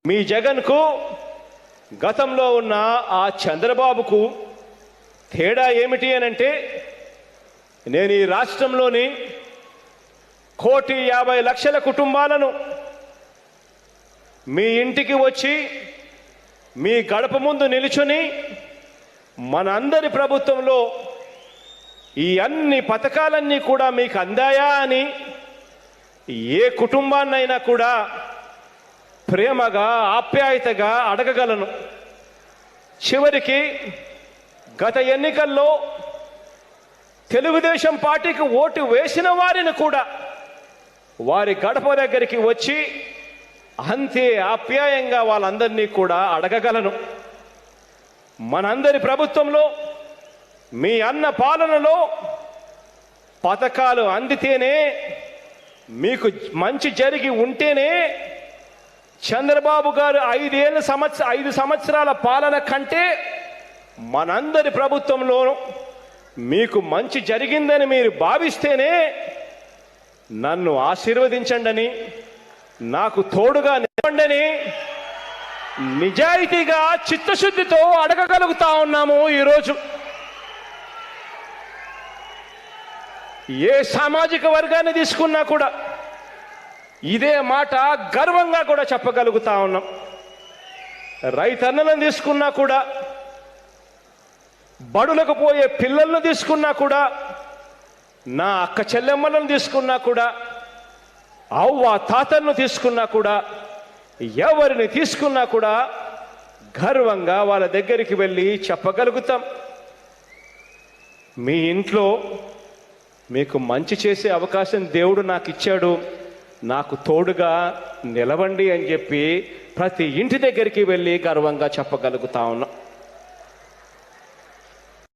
మీ జగన్కు గతంలో ఉన్న ఆ చంద్రబాబుకు తేడా ఏమిటి అనంటే, నేను ఈ రాష్ట్రంలోని 1,50,00,000 కుటుంబాలను మీ ఇంటికి వచ్చి మీ గడప ముందు నిలుచుని మనందరి ప్రభుత్వంలో ఈ అన్ని పథకాలన్నీ కూడా మీకు అందాయా అని ఏ కుటుంబాన్నైనా కూడా ప్రేమగా ఆప్యాయతగా అడగగలను. చివరికి గత ఎన్నికల్లో తెలుగుదేశం పార్టీకి ఓటు వేసిన వారిని కూడా వారి గడప దగ్గరికి వచ్చి అంతే ఆప్యాయంగా వాళ్ళందరినీ కూడా అడగగలను. మనందరి ప్రభుత్వంలో మీ అన్న పాలనలో పథకాలు అందితేనే, మీకు మంచి జరిగి ఉంటేనే చంద్రబాబు గారు 5 సంవత్సరాల పాలన కంటే మనందరి ప్రభుత్వంలో మీకు మంచి జరిగిందని మీరు భావిస్తేనే నన్ను ఆశీర్వదించండి, నాకు తోడుగా నిలవండి నిజాయితీగా చిత్తశుద్ధితో అడగగలుగుతా ఉన్నాము. ఈరోజు ఏ సామాజిక వర్గాన్ని తీసుకున్నా కూడా ఇదే మాట గర్వంగా కూడా చెప్పగలుగుతా ఉన్నాం. రైతన్నలను తీసుకున్నా కూడా, బడులకు పోయే పిల్లలను తీసుకున్నా కూడా, నా అక్క చెల్లెమ్మలను తీసుకున్నా కూడా, అవ్వ తాతలను తీసుకున్నా కూడా, ఎవరిని తీసుకున్నా కూడా గర్వంగా వాళ్ళ దగ్గరికి వెళ్ళి చెప్పగలుగుతాం, మీ ఇంట్లో మీకు మంచి చేసే అవకాశం దేవుడు నాకు ఇచ్చాడు, నాకు తోడుగా నిలవండి అని చెప్పి ప్రతి ఇంటి దగ్గరికి వెళ్ళి గర్వంగా చెప్పగలుగుతా ఉన్నాం.